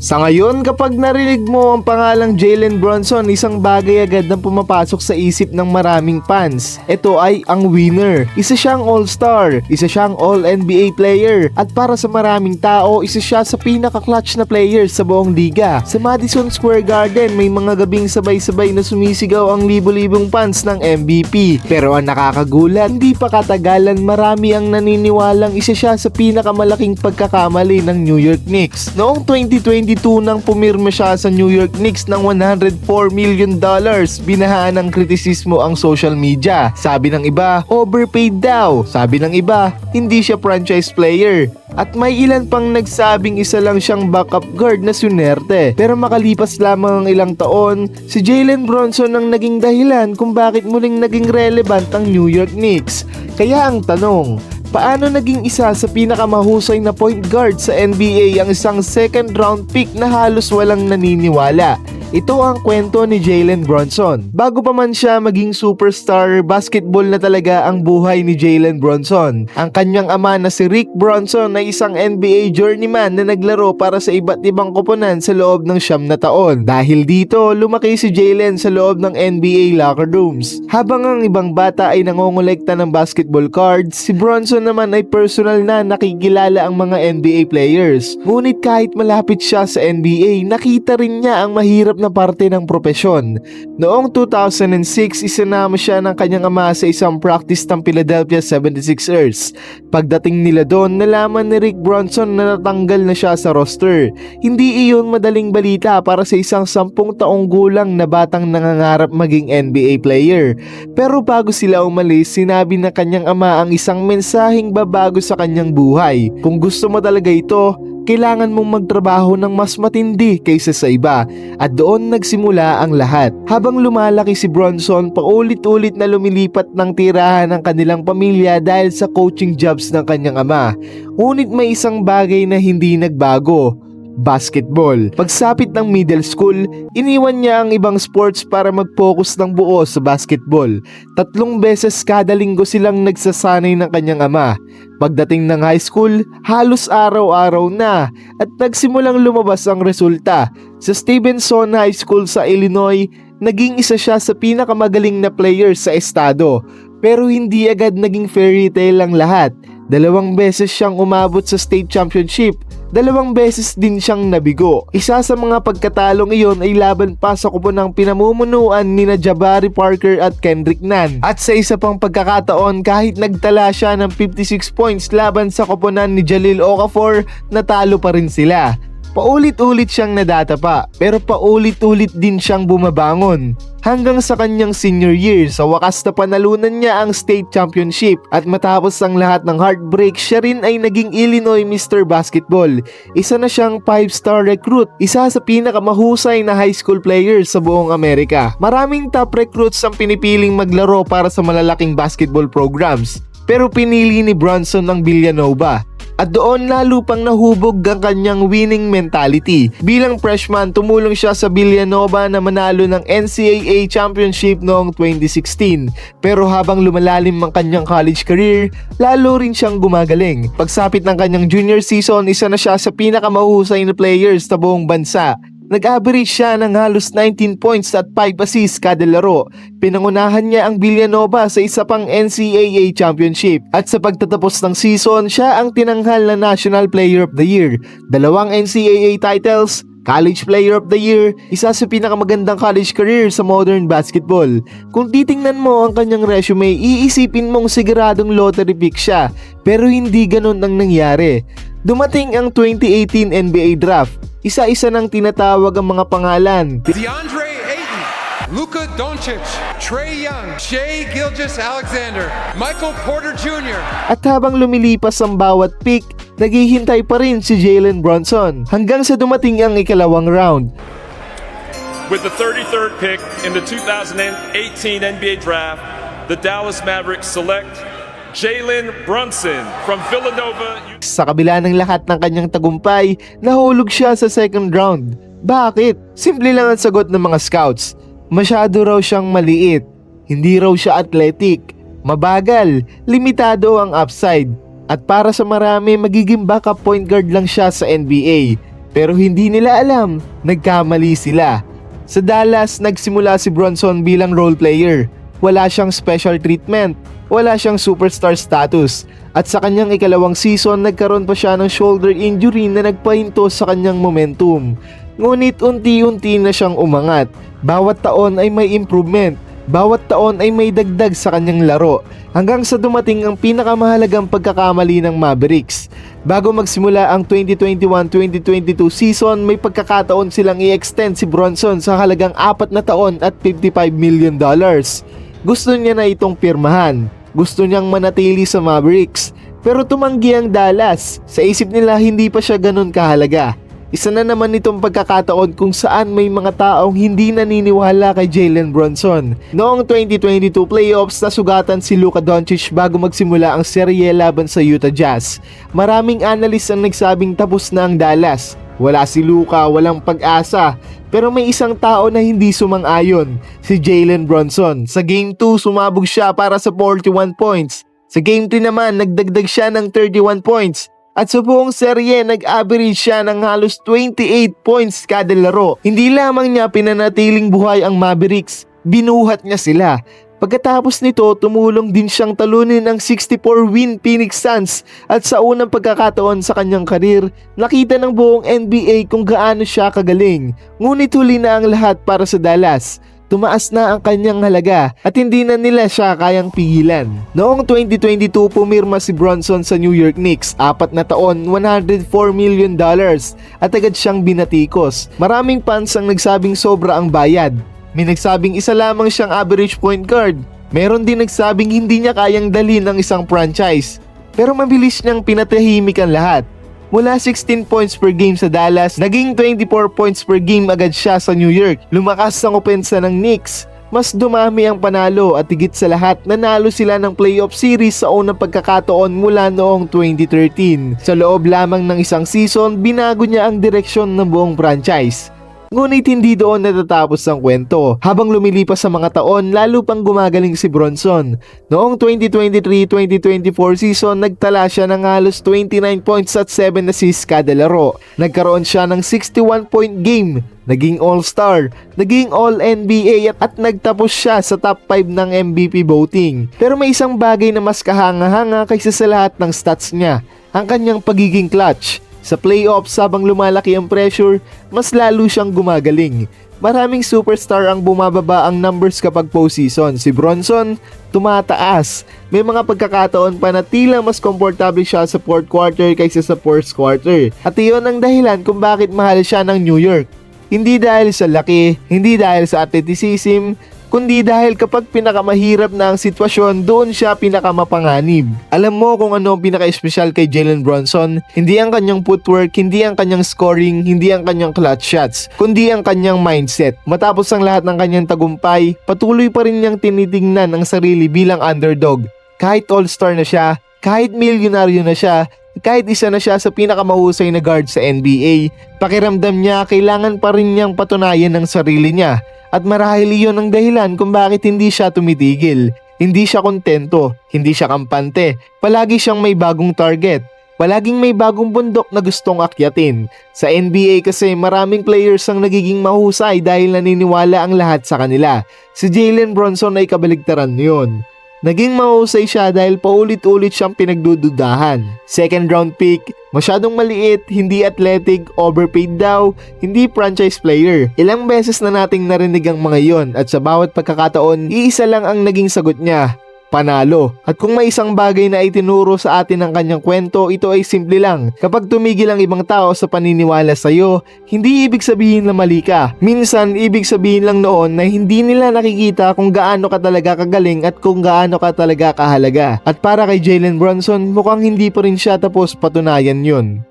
Sa ngayon, kapag narinig mo ang pangalang Jalen Brunson, isang bagay agad na pumapasok sa isip ng maraming fans. Ito ay ang winner. Isa siyang all-star, isa siyang all-NBA player, at para sa maraming tao, isa siya sa pinaka-clutch na player sa buong liga. Sa Madison Square Garden, may mga gabing sabay-sabay na sumisigaw ang libo-libong fans ng MVP. Pero ang nakakagulat, hindi pa katagalan marami ang naniniwalang isa siya sa pinakamalaking pagkakamali ng New York Knicks. Noong 2022 nang pumirma siya sa New York Knicks ng $104 million, binahaan ng kritisismo ang social media. Sabi ng iba, overpaid daw. Sabi ng iba, hindi siya franchise player. At may ilan pang nagsabing isa lang siyang backup guard na Sunerte. Pero makalipas lamang ang ilang taon, si Jalen Brunson ang naging dahilan kung bakit muling naging relevant ang New York Knicks. Kaya ang tanong, paano naging isa sa pinakamahusay na point guard sa NBA ang isang second round pick na halos walang naniniwala? Ito ang kwento ni Jalen Brunson. Bago pa man siya maging superstar, basketball na talaga ang buhay ni Jalen Brunson. Ang kanyang ama na si Rick Brunson ay isang NBA journeyman na naglaro para sa iba't ibang koponan sa loob ng 9 na taon. Dahil dito, lumaki si Jalen sa loob ng NBA locker rooms. Habang ang ibang bata ay nangongolekta ng basketball cards, si Brunson naman ay personal na nakikilala ang mga NBA players. Ngunit kahit malapit siya sa NBA, nakita rin niya ang mahirap na parte ng propesyon. Noong 2006, isinama siya ng kanyang ama sa isang practice ng Philadelphia 76ers. Pagdating nila doon, nalaman ni Rick Brunson na natanggal na siya sa roster. Hindi iyon madaling balita para sa isang 10 taong gulang na batang nangangarap maging NBA player. Pero bago sila umalis, sinabi ng kanyang ama ang isang mensaheng babago sa kanyang buhay. Kung gusto mo talaga ito, kailangan mong magtrabaho ng mas matindi kaysa sa iba, at doon nagsimula ang lahat. Habang lumalaki si Brunson, paulit-ulit na lumilipat ng tirahan ng kanilang pamilya dahil sa coaching jobs ng kanyang ama. Ngunit may isang bagay na hindi nagbago: basketball. Pagsapit ng middle school, iniwan niya ang ibang sports para mag-focus ng buo sa basketball. 3 beses kada linggo silang nagsasanay ng kanyang ama. Pagdating ng high school, halos araw-araw na, at nagsimulang lumabas ang resulta. Sa Stevenson High School sa Illinois, naging isa siya sa pinakamagaling na player sa estado. Pero hindi agad naging fairy tale ang lahat. 2 beses siyang umabot sa state championship, 2 beses din siyang nabigo. Isa sa mga pagkatalong iyon ay laban pa sa koponang pinamumunuan nina Jabari Parker at Kendrick Nunn. At sa isa pang pagkakataon, kahit nagtala siya ng 56 points laban sa koponan ni Jahlil Okafor, natalo pa rin sila. Paulit-ulit siyang nadatapa, pero paulit-ulit din siyang bumabangon. Hanggang sa kanyang senior year, sa wakas na panalunan niya ang state championship, at matapos ang lahat ng heartbreak, siya rin ay naging Illinois Mr. Basketball. Isa na siyang 5-star recruit, isa sa pinakamahusay na high school players sa buong Amerika. Maraming top recruits ang pinipiling maglaro para sa malalaking basketball programs, pero pinili ni Brunson ang Villanova. At doon lalo pang nahubog ang kanyang winning mentality. Bilang freshman, tumulong siya sa Villanova na manalo ng NCAA Championship noong 2016. Pero habang lumalalim ang kanyang college career, lalo rin siyang gumagaling. Pagsapit ng kanyang junior season, isa na siya sa pinakamahusay na players sa buong bansa. Nag-average siya ng halos 19 points at 5 assists kada laro. Pinangunahan niya ang Villanova sa isa pang NCAA Championship. At sa pagtatapos ng season, siya ang tinanghal na National Player of the Year, 2 NCAA titles, College Player of the Year, isa sa pinakamagandang college career sa modern basketball. Kung titingnan mo ang kanyang resume, iisipin mong siguradong lottery pick siya. Pero hindi ganun ang nangyari. Dumating ang 2018 NBA Draft. Isa-isa nang tinatawag ang mga pangalan. DeAndre Ayton, Luka Doncic, Trae Young, Shai Gilgeous-Alexander, Michael Porter Jr. At habang lumilipas ang bawat pick, naghihintay pa rin si Jalen Brunson hanggang sa dumating ang ikalawang round. With the 33rd pick in the 2018 NBA Draft, the Dallas Mavericks select Jalen Brunson from Villanova. Sa kabila ng lahat ng kanyang tagumpay, nahulog siya sa second round. Bakit? Simple lang ang sagot ng mga scouts. Masyado raw siyang maliit, hindi raw siya athletic, mabagal, limitado ang upside, at para sa marami magiging backup point guard lang siya sa NBA. Pero hindi nila alam, nagkamali sila. Sa Dallas, nagsimula si Bronson bilang role player. Wala siyang special treatment, wala siyang superstar status. At sa kanyang ikalawang season, nagkaroon pa siya ng shoulder injury na nagpahinto sa kanyang momentum. Ngunit unti-unti na siyang umangat. Bawat taon ay may improvement. Bawat taon ay may dagdag sa kanyang laro hanggang sa dumating ang pinakamahalagang pagkakamali ng Mavericks. Bago magsimula ang 2021-2022 season, may pagkakataon silang i-extend si Bronson sa halagang 4 na taon at $55 million. Gusto niya na itong pirmahan. Gusto niyang manatili sa Mavericks. Pero tumanggi ang Dallas. Sa isip nila hindi pa siya ganun kahalaga. Isa na naman itong pagkakataon kung saan may mga taong hindi naniniwala kay Jalen Brunson. Noong 2022 playoffs, nasugatan si Luka Doncic bago magsimula ang serye laban sa Utah Jazz. Maraming analyst ang nagsabing tapos na ang Dallas. Wala si Luka, walang pag-asa. Pero may isang tao na hindi sumang-ayon, si Jalen Brunson. Sa Game 2, sumabog siya para sa 41 points. Sa Game 3 naman, nagdagdag siya ng 31 points. At sa buong serye, nag-average siya ng halos 28 points kada laro. Hindi lamang niya pinanatiling buhay ang Mavericks, binuhat niya sila. Pagkatapos nito, tumulong din siyang talunin ang 64-win Phoenix Suns at sa unang pagkakataon sa kanyang karir, nakita ng buong NBA kung gaano siya kagaling. Ngunit huli na ang lahat para sa Dallas. Tumaas na ang kanyang halaga at hindi na nila siya kayang pigilan. Noong 2022, pumirma si Bronson sa New York Knicks, 4 na taon, $104 million at agad siyang binatikos. Maraming fans ang nagsabing sobra ang bayad. May nagsabing isa lamang siyang average point guard. Meron din nagsabing hindi niya kayang dalhin ng isang franchise. Pero mabilis niyang pinatahimik ang lahat. Mula 16 points per game sa Dallas, naging 24 points per game agad siya sa New York. Lumakas ang opensa ng Knicks. Mas dumami ang panalo at higit sa lahat, nanalo sila ng playoff series sa unang pagkakataon mula noong 2013. Sa loob lamang ng isang season, binago niya ang direksyon ng buong franchise. Ngunit hindi doon natatapos ang kwento. Habang lumilipas sa mga taon, lalo pang gumagaling si Bronson. Noong 2023-2024 season, nagtala siya ng halos 29 points at 7 assists kada laro. Nagkaroon siya ng 61-point game, naging All-Star, naging All-NBA at nagtapos siya sa top 5 ng MVP voting. Pero may isang bagay na mas kahanga-hanga kaysa sa lahat ng stats niya, ang kanyang pagiging clutch. Sa playoffs, habang lumalaki ang pressure, mas lalo siyang gumagaling. Maraming superstar ang bumababa ang numbers kapag postseason. Si Bronson, tumataas. May mga pagkakataon pa na tila mas komportable siya sa fourth quarter kaysa sa first quarter. At iyon ang dahilan kung bakit mahal siya ng New York. Hindi dahil sa laki, hindi dahil sa athleticism, kundi dahil kapag pinakamahirap na ang sitwasyon, doon siya pinakamapanganib. Alam mo kung ano ang pinaka-espesyal kay Jalen Brunson? Hindi ang kanyang footwork, hindi ang kanyang scoring, hindi ang kanyang clutch shots, kundi ang kanyang mindset. Matapos ang lahat ng kanyang tagumpay, patuloy pa rin niyang tinitingnan ang sarili bilang underdog. Kahit all-star na siya, kahit milyonaryo na siya, kahit isa na siya sa pinakamahusay na guard sa NBA, pakiramdam niya kailangan pa rin niyang patunayan ang sarili niya. At marahil iyon ang dahilan kung bakit hindi siya tumitigil. Hindi siya kontento, hindi siya kampante. Palagi siyang may bagong target. Palaging may bagong bundok na gustong akyatin. Sa NBA kasi maraming players ang nagiging mahusay dahil naniniwala ang lahat sa kanila. Si Jalen Brunson ay kabaligtaran yun. Naging mahusay siya dahil paulit-ulit siyang pinagdududahan. Second round pick, masyadong maliit, hindi athletic, overpaid daw, hindi franchise player. Ilang beses na nating narinig ang mga yon at sa bawat pagkakataon, iisa lang ang naging sagot niya. Panalo. At kung may isang bagay na itinuro sa atin ng kanyang kwento, ito ay simple lang. Kapag tumigil ang ibang tao sa paniniwala sa iyo, hindi ibig sabihin na mali ka. Minsan, ibig sabihin lang noon na hindi nila nakikita kung gaano ka talaga kagaling at kung gaano ka talaga kahalaga. At para kay Jalen Brunson, mukhang hindi pa rin siya tapos patunayan yun.